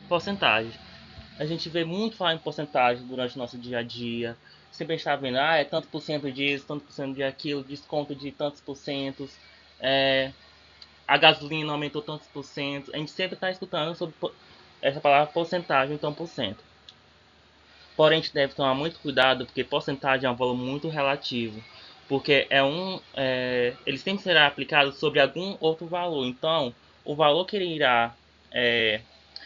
Porcentagem. A gente vê muito falar em porcentagem durante o nosso dia a dia. Sempre a gente está vendo, é tanto por cento disso, tanto por cento de aquilo, desconto de tantos por centos, a gasolina aumentou tantos por cento. A gente sempre está escutando sobre essa palavra porcentagem, então por cento. Porém, a gente deve tomar muito cuidado porque porcentagem é um valor muito relativo. Porque eles têm que ser aplicados sobre algum outro valor. Então, o valor que ele irá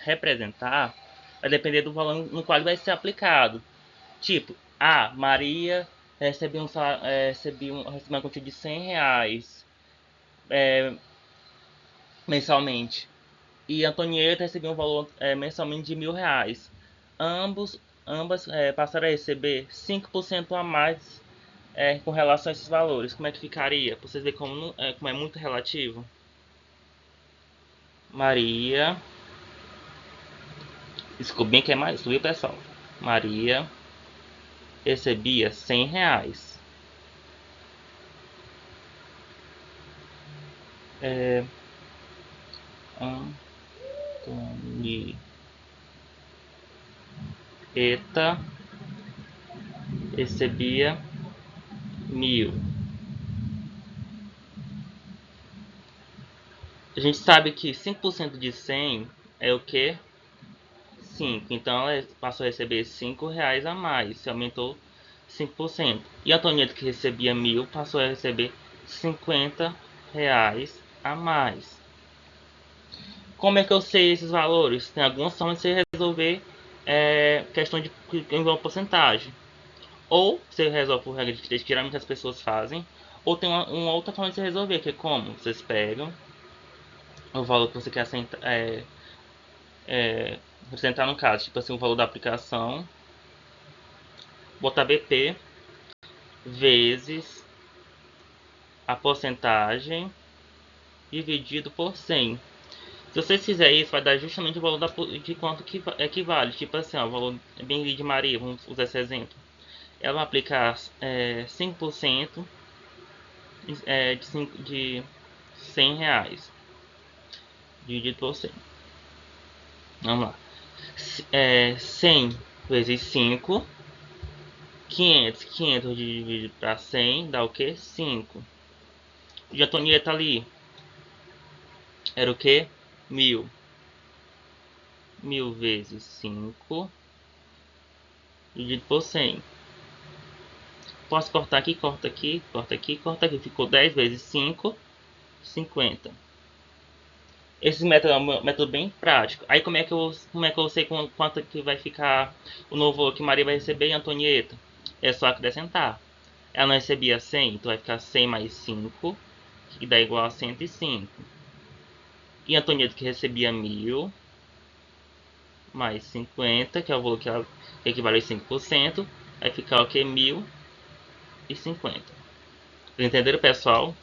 representar vai depender do valor no qual ele vai ser aplicado. Tipo, Maria recebeu uma quantia de R$ 100 mensalmente. E Antonieta recebeu um valor mensalmente de R$ 1.000. Ambas passaram a receber 5% a mais com relação a esses valores. Como é que ficaria? Pra vocês verem como é muito relativo. Maria. Desculpa, bem que é mais, viu, pessoal? Maria recebia R$ 100. Antonieta recebia 1.000. A gente sabe que 5% de 100 é o que? 5. Então ela passou a receber R$ 5 a mais. Se aumentou 5%. E a Antonieta, que recebia 1.000, passou a receber R$ 50 a mais. Como é que eu sei esses valores? Tem algumas formas de você resolver questão de envolver porcentagem. Ou você resolve por regra de três, que geralmente as pessoas fazem. Ou tem uma outra forma de você resolver, que é como? Vocês pegam o valor que você quer representar no caso, tipo assim, o valor da aplicação, botar BP vezes a porcentagem dividido por 100. Se vocês fizerem isso, vai dar justamente o valor de quanto que equivale. Tipo assim, ó, o valor bem de Maria, vamos usar esse exemplo. Ela vai aplicar 5% de R$ 100 dividido por 100. Vamos lá. 100 vezes 5. 500 dividido para 100 dá o que? 5. E a Antonieta ali era o que? 1.000. 1.000 vezes 5 dividido por 100. Posso cortar aqui, corta aqui, corta aqui, corta aqui. Ficou 10 vezes 5, 50. Esse método é um método bem prático. Aí como é que eu sei quanto que vai ficar o novo valor que Maria vai receber e Antonieta? É só acrescentar. Ela não recebia 100, então vai ficar 100 mais 5, que dá igual a 105. E Antonieta, que recebia 1.000, mais 50, que é o valor que equivale a 5%, vai ficar o que? 1.050. Entenderam, pessoal?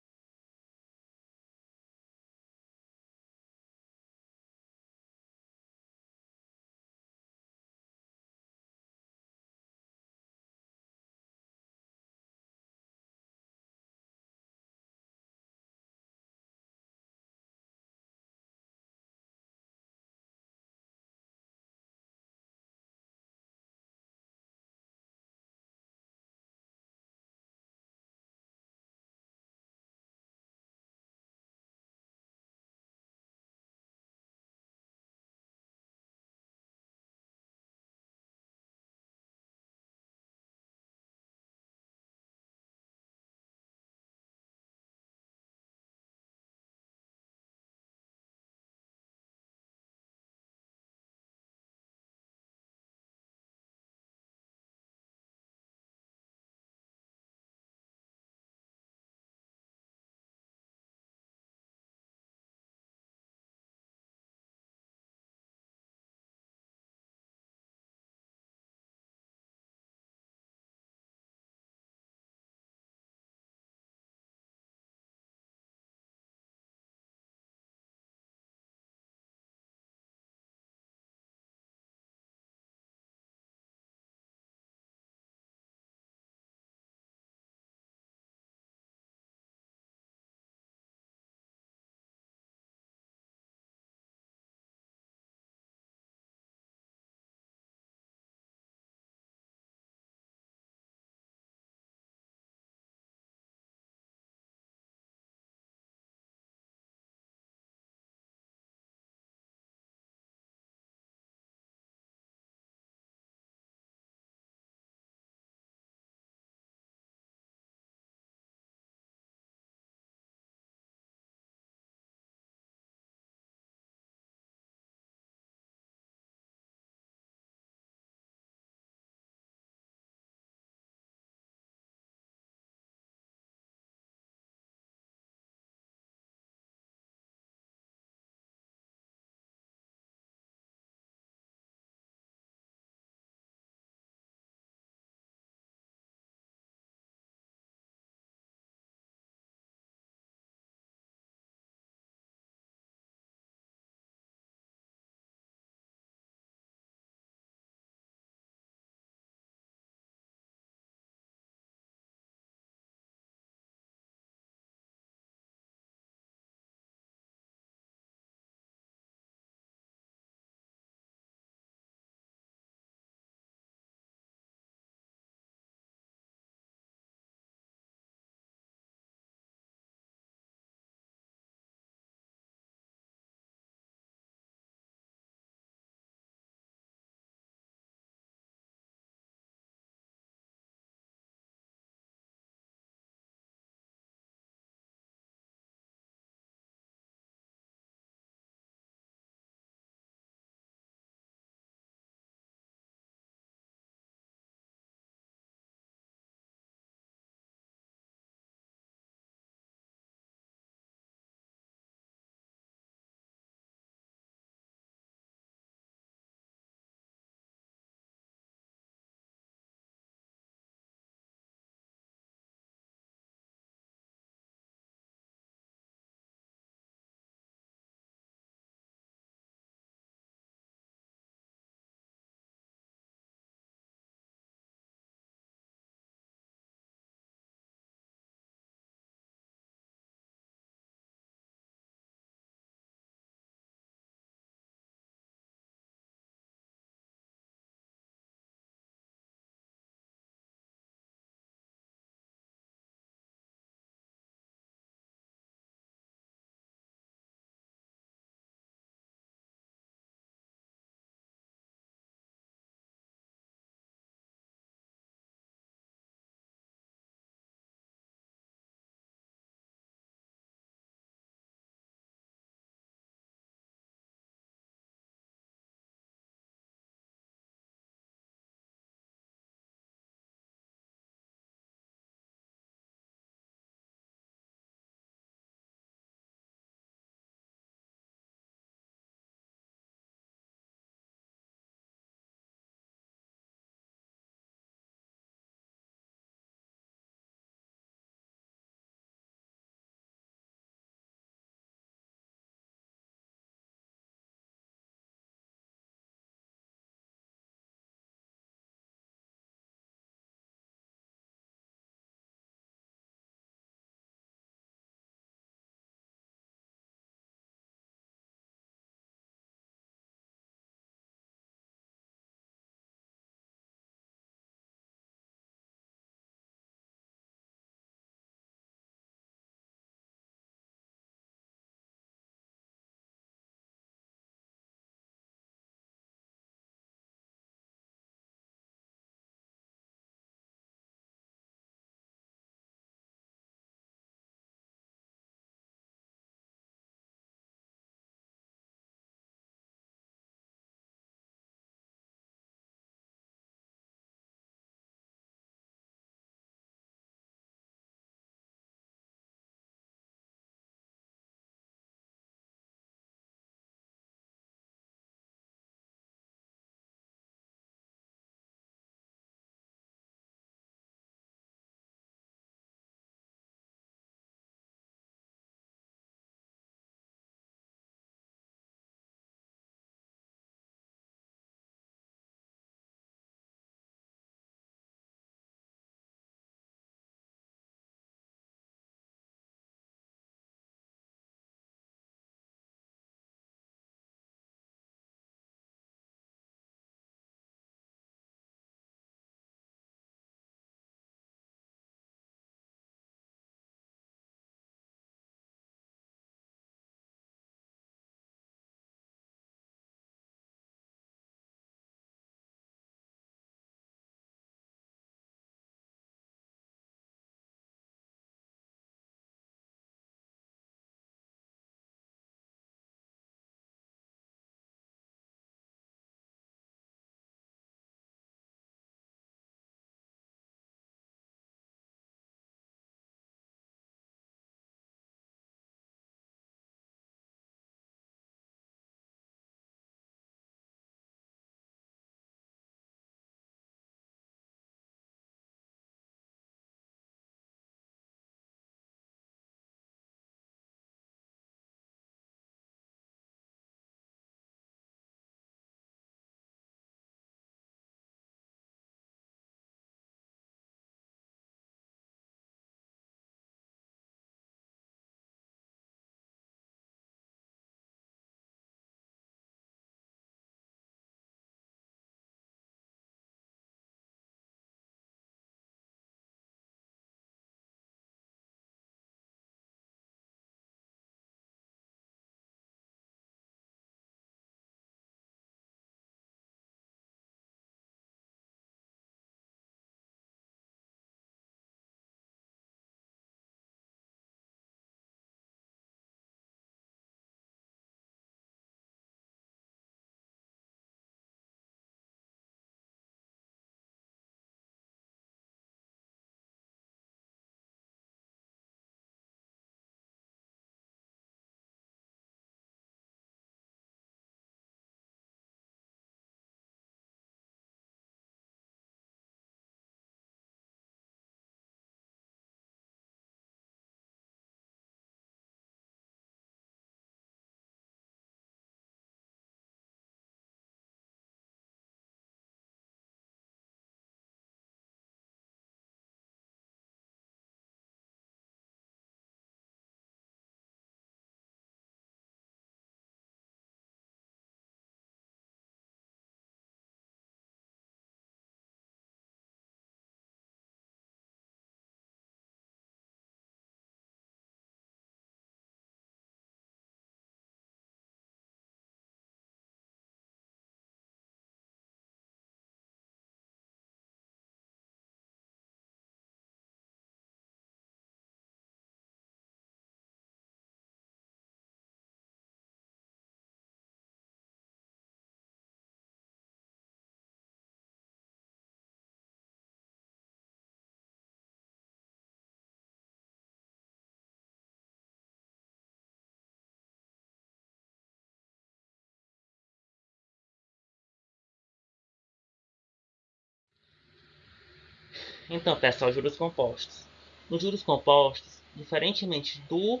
Então, pessoal, juros compostos. Nos juros compostos, diferentemente do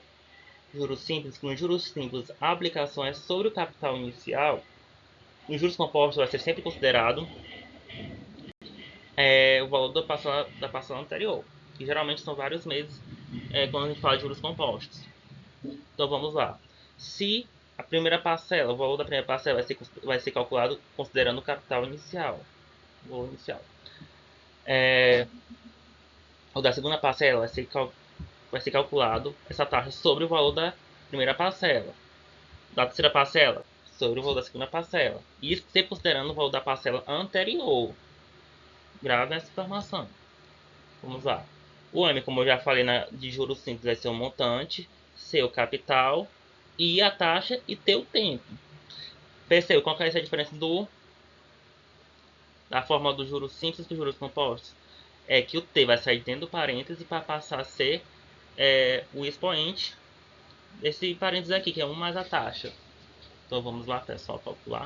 juros simples, que nos juros simples a aplicação é sobre o capital inicial, nos juros compostos vai ser sempre considerado o valor da parcela anterior, que geralmente são vários meses quando a gente fala de juros compostos. Então vamos lá. Se a primeira parcela, o valor da primeira parcela vai ser calculado considerando o capital inicial, o valor inicial. O da segunda parcela vai ser calculado essa taxa sobre o valor da primeira parcela. Da terceira parcela, sobre o valor da segunda parcela. Isso sempre considerando o valor da parcela anterior. Grave essa informação. Vamos lá. O M, como eu já falei de juros simples, vai ser o montante, seu capital e a taxa e teu tempo. Percebe qual que é essa diferença da forma dos juros simples para os juros compostos? É que o T vai sair dentro do parêntese para passar a ser o expoente desse parênteses aqui, que é 1 mais a taxa. Então vamos lá, pessoal, calcular.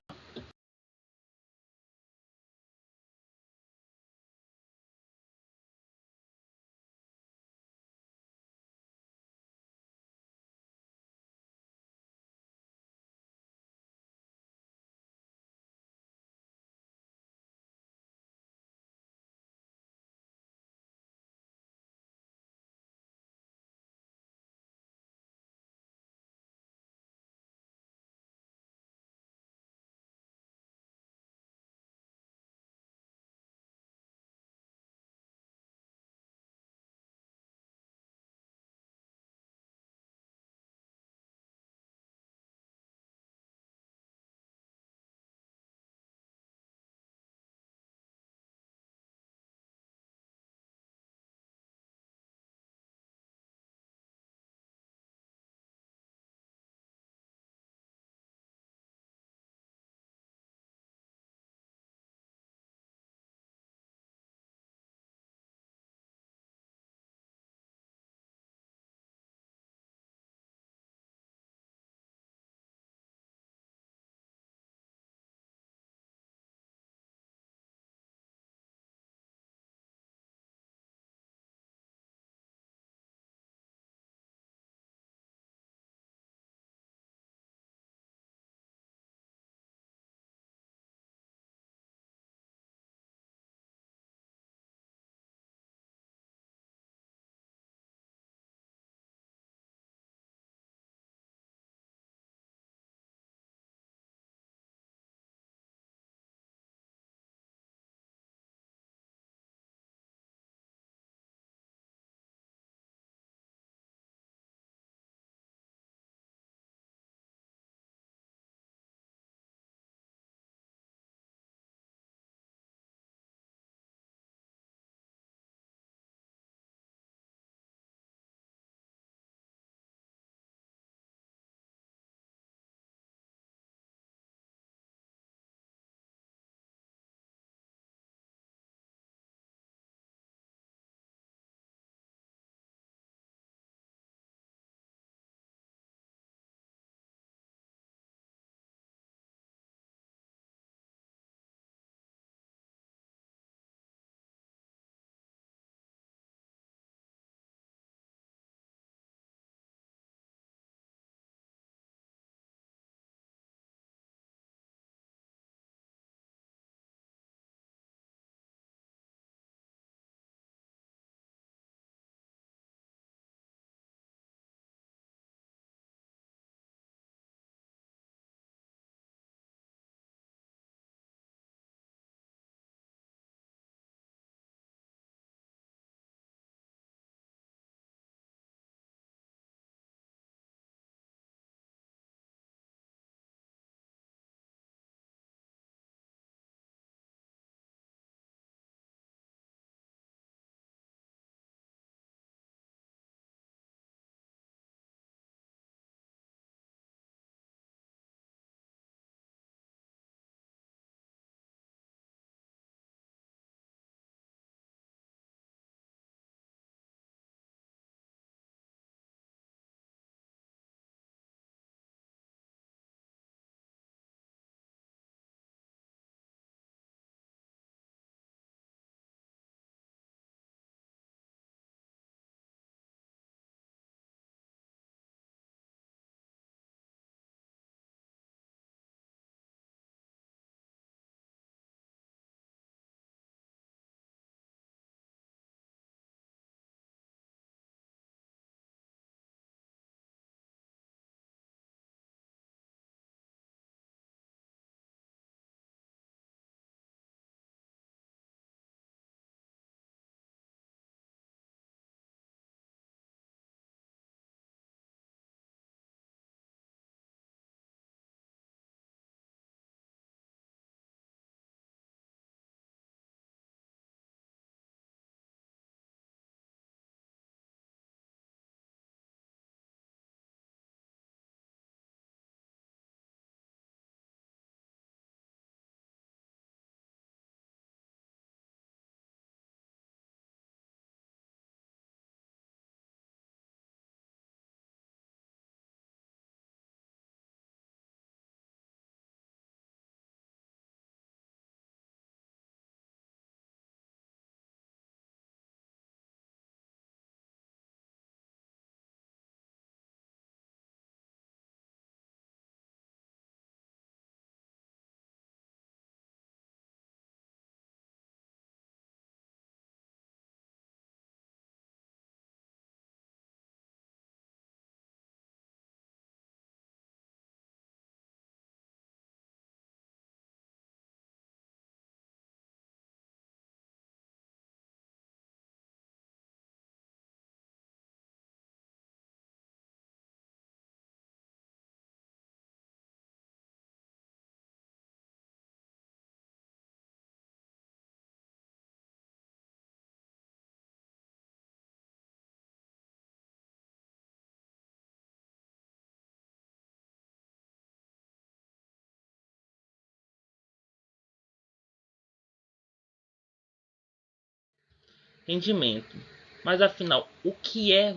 Rendimento. Mas afinal, o que é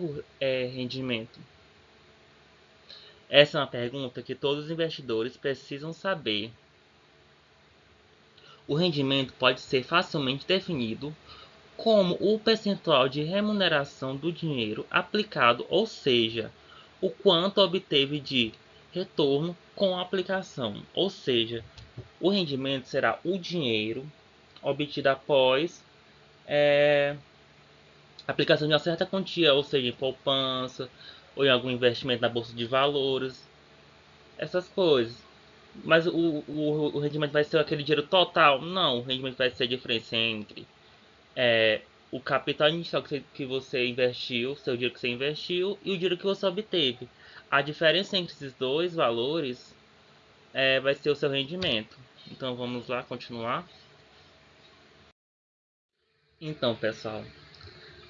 rendimento? Essa é uma pergunta que todos os investidores precisam saber. O rendimento pode ser facilmente definido como o percentual de remuneração do dinheiro aplicado, ou seja, o quanto obteve de retorno com a aplicação. Ou seja, o rendimento será o dinheiro obtido após aplicação de uma certa quantia, ou seja, em poupança ou em algum investimento na bolsa de valores, essas coisas. Mas o rendimento vai ser aquele dinheiro total? Não, o rendimento vai ser a diferença entre o capital inicial que você investiu, seu dinheiro que você investiu, e o dinheiro que você obteve. A diferença entre esses dois valores vai ser o seu rendimento. Então vamos lá continuar. Então, pessoal,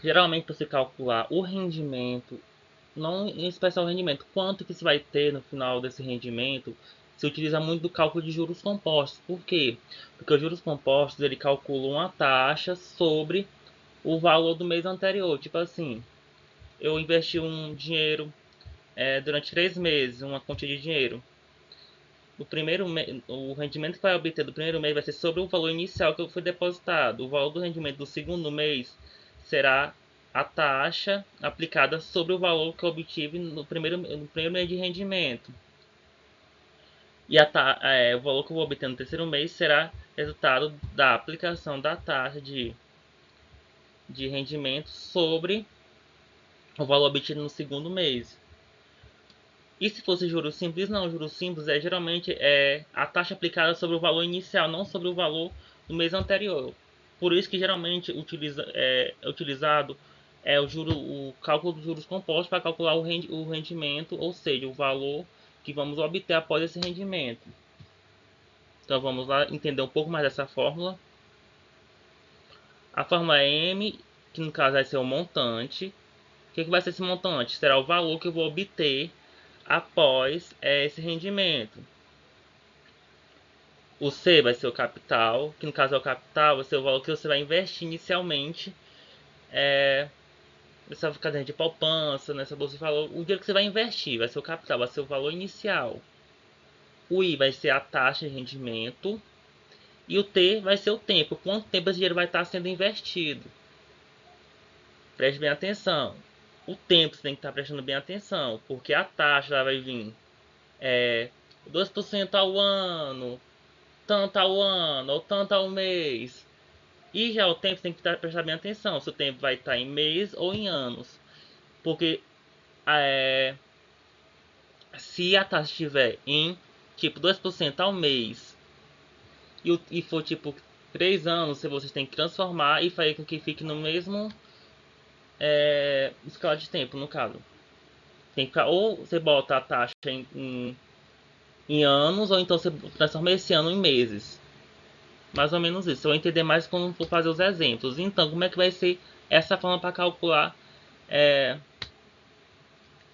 geralmente para você calcular o rendimento, não em especial o rendimento, quanto que você vai ter no final desse rendimento, se utiliza muito do cálculo de juros compostos. Por quê? Porque os juros compostos ele calcula uma taxa sobre o valor do mês anterior. Tipo assim, eu investi um dinheiro durante 3 meses, uma quantia de dinheiro. O rendimento que vai obter do primeiro mês vai ser sobre o valor inicial que foi depositado. O valor do rendimento do segundo mês será a taxa aplicada sobre o valor que eu obtive no primeiro mês de rendimento. E o valor que eu vou obter no terceiro mês será resultado da aplicação da taxa de rendimento sobre o valor obtido no segundo mês. E se fosse juros simples, não. Juros simples geralmente a taxa aplicada sobre o valor inicial, não sobre o valor do mês anterior. Por isso que geralmente é utilizado o cálculo dos juros compostos para calcular o rendimento, ou seja, o valor que vamos obter após esse rendimento. Então vamos lá entender um pouco mais dessa fórmula. A fórmula é M, que no caso vai ser o montante. O que vai ser esse montante? Será o valor que eu vou obter após esse rendimento. O C vai ser o capital, que no caso é o capital, vai ser o valor que você vai investir inicialmente nessa cadeia de poupança, nessa bolsa de valor. O dinheiro que você vai investir vai ser o capital, vai ser o valor inicial. O I vai ser a taxa de rendimento. E o T vai ser o tempo, quanto tempo esse dinheiro vai estar sendo investido. Preste bem atenção. O tempo você tem que estar prestando bem atenção, porque a taxa vai vir 2% ao ano, tanto ao ano ou tanto ao mês. E já o tempo você tem que prestar bem atenção, se o tempo vai estar em mês ou em anos. Porque se a taxa estiver em tipo 2% ao mês e for tipo 3 anos, vocês têm que transformar e fazer com que fique no mesmo escala de tempo, no caso. Tem que ficar, ou você bota a taxa em anos, ou então você transforma esse ano em meses. Mais ou menos isso. Eu vou entender mais quando for fazer os exemplos. Então, como é que vai ser essa forma para calcular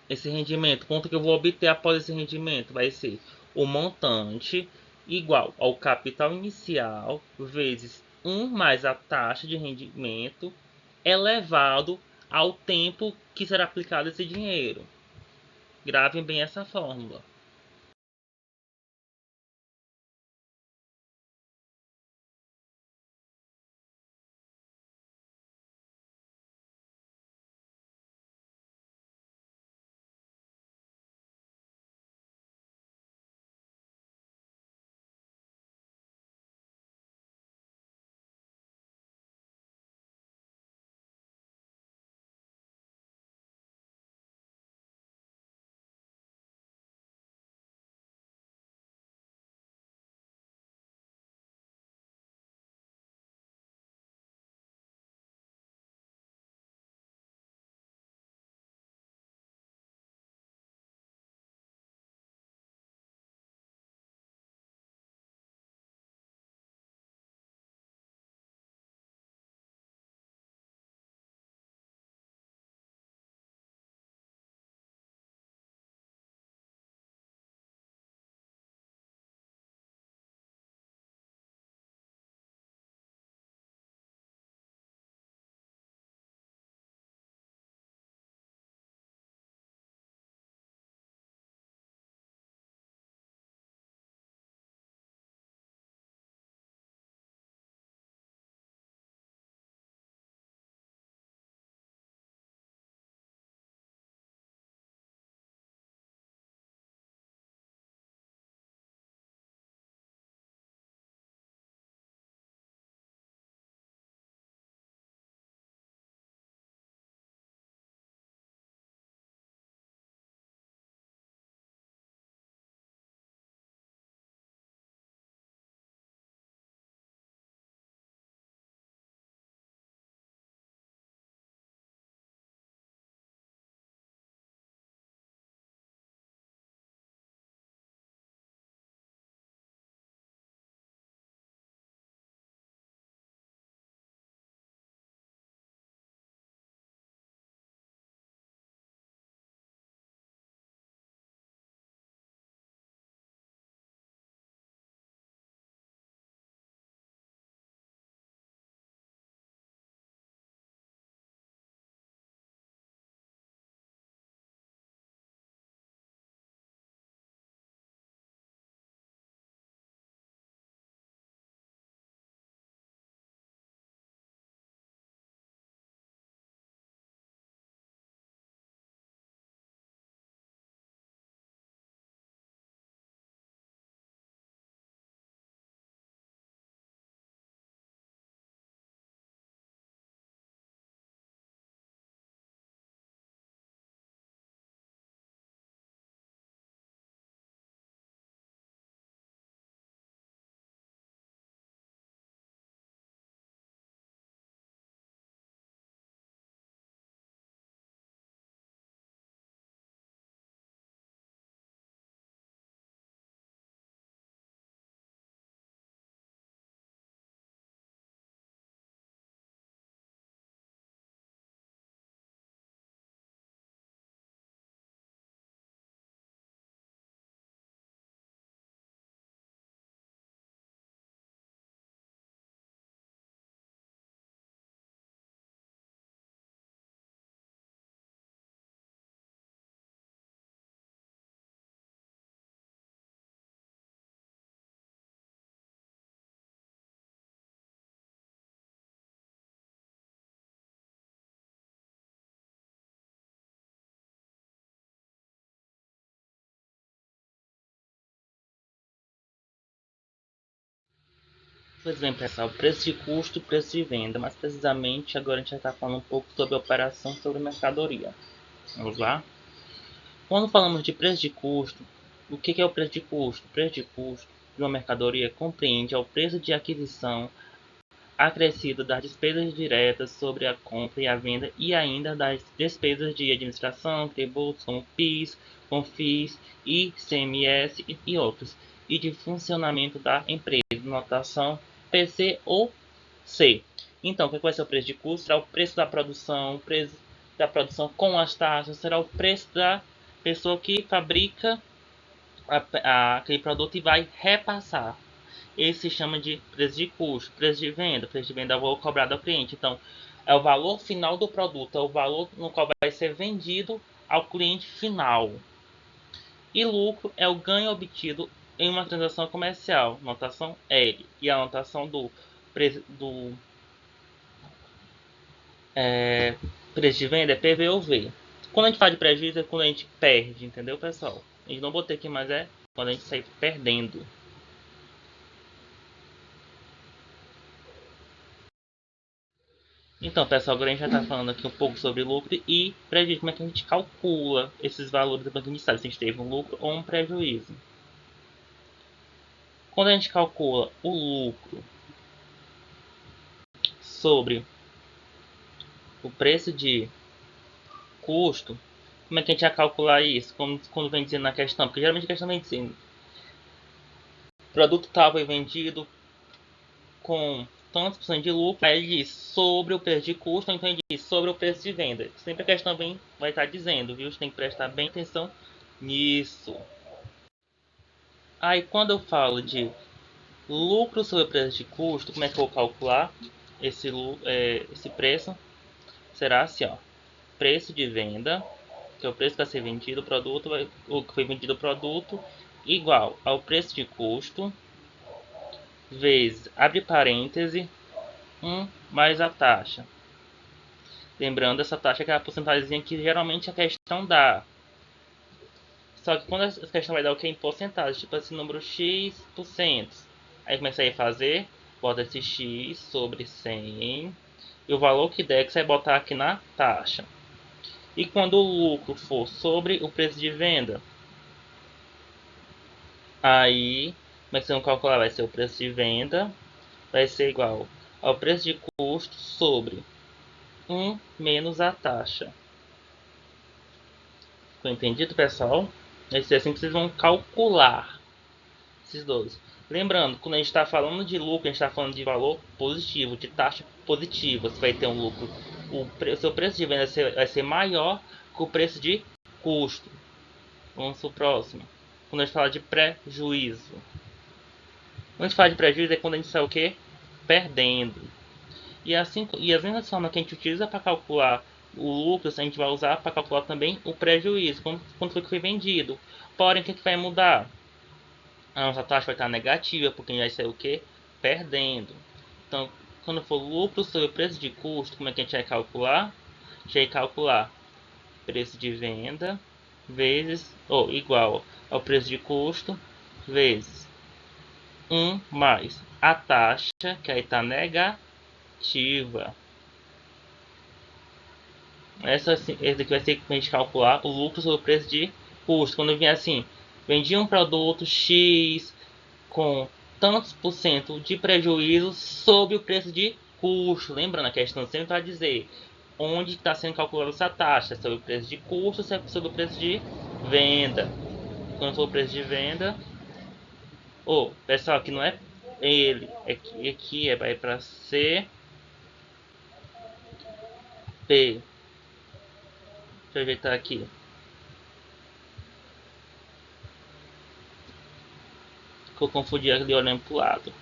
esse rendimento? Quanto que eu vou obter após esse rendimento? Vai ser o montante igual ao capital inicial vezes 1 mais a taxa de rendimento elevado ao tempo que será aplicado esse dinheiro. Gravem bem essa fórmula. Pois bem, pessoal, preço de custo e preço de venda, mais precisamente agora a gente vai estar falando um pouco sobre operação sobre mercadoria. Vamos lá? Quando falamos de preço de custo, o que é o preço de custo? O preço de custo de uma mercadoria compreende o preço de aquisição acrescido das despesas diretas sobre a compra e a venda e ainda das despesas de administração, tributos como PIS, CONFIS, ICMS e outros, e de funcionamento da empresa, notação PC ou C. Então, o que vai ser o preço de custo? Será o preço o preço da produção com as taxas, será o preço da pessoa que fabrica aquele produto e vai repassar. Esse se chama de preço de custo, preço de venda. Preço de venda é o valor cobrado ao cliente. Então, é o valor final do produto, é o valor no qual vai ser vendido ao cliente final. E lucro é o ganho obtido em uma transação comercial, notação L. E a notação do preço de venda é PV ou V. Quando a gente fala de prejuízo é quando a gente perde, entendeu, pessoal? A gente não botei aqui, mas é quando a gente sai perdendo. Então, pessoal, agora a gente já está falando aqui um pouco sobre lucro e prejuízo. Como é que a gente calcula esses valores depois que a gente sabe se a gente teve um lucro ou um prejuízo? Quando a gente calcula o lucro sobre o preço de custo, como é que a gente vai calcular isso? Quando vem dizendo na questão? Porque geralmente a questão vem dizendo o produto tal foi vendido com tantos por cento de lucro, aí ele diz sobre o preço de custo, então ele diz sobre o preço de venda. Sempre a questão vai estar dizendo, viu? Você tem que prestar bem atenção nisso. Aí quando eu falo de lucro sobre preço de custo, como é que eu vou calcular esse preço? Será assim, ó, preço de venda, que é o preço que vai ser vendido o produto, o que foi vendido o produto, igual ao preço de custo, vezes, abre parêntese, 1 mais a taxa. Lembrando, essa taxa que é a porcentagem que geralmente a questão dá. Só que quando a questão vai dar o que em porcentagem, tipo esse número x%. Aí comecei a fazer, bota esse x sobre 100 e o valor que der que você vai botar aqui na taxa. E quando o lucro for sobre o preço de venda, aí como é que você vai calcular? Vai ser o preço de venda, vai ser igual ao preço de custo sobre 1 menos a taxa. Ficou entendido, pessoal? Esse é assim que vocês vão calcular esses dois. Lembrando, quando a gente está falando de lucro, a gente está falando de valor positivo, de taxa positiva. Você vai ter um lucro. O seu preço de venda vai ser maior que o preço de custo. Vamos para o próximo. Quando a gente fala de prejuízo. Quando a gente fala de prejuízo é quando a gente sai o quê? Perdendo. E as mesmas formas que a gente utiliza para calcular o lucro, a gente vai usar para calcular também o prejuízo, quanto foi que foi vendido. Porém, o que vai mudar? A nossa taxa vai estar negativa, porque a gente vai sair o quê? Perdendo. Então, quando for lucro sobre o preço de custo, como é que a gente vai calcular? A gente vai calcular preço de venda vezes, ou igual ao preço de custo, vezes 1 mais a taxa, que aí está negativa. Esse aqui vai ser para a gente calcular o lucro sobre o preço de custo. Quando vier assim, vendi um produto X com tantos por cento de prejuízo sobre o preço de custo. Lembrando, a questão sempre vai dizer onde está sendo calculada essa taxa, sobre o preço de custo ou sobre o preço de venda. Quando for o preço de venda, pessoal, aqui não é ele, aqui vai para C, P. Deixa eu ajeitar aqui. Que eu confundi ali olhando pro lado.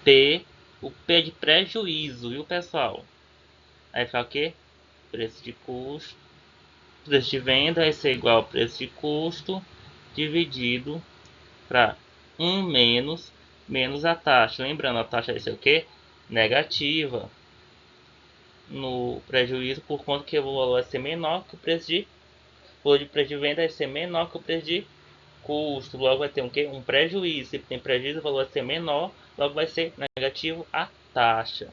P, o P é de prejuízo, viu, pessoal? Aí fica o quê? Preço de custo. Preço de venda vai ser igual ao preço de custo dividido para 1 menos a taxa. Lembrando, a taxa vai ser o quê? Negativa. No prejuízo, por conta que o valor vai ser menor que o preço de... O valor de preço de venda vai ser menor que o preço de custo, logo vai ter um, quê? Um prejuízo. Se tem prejuízo, o valor vai ser menor, logo vai ser negativo a taxa.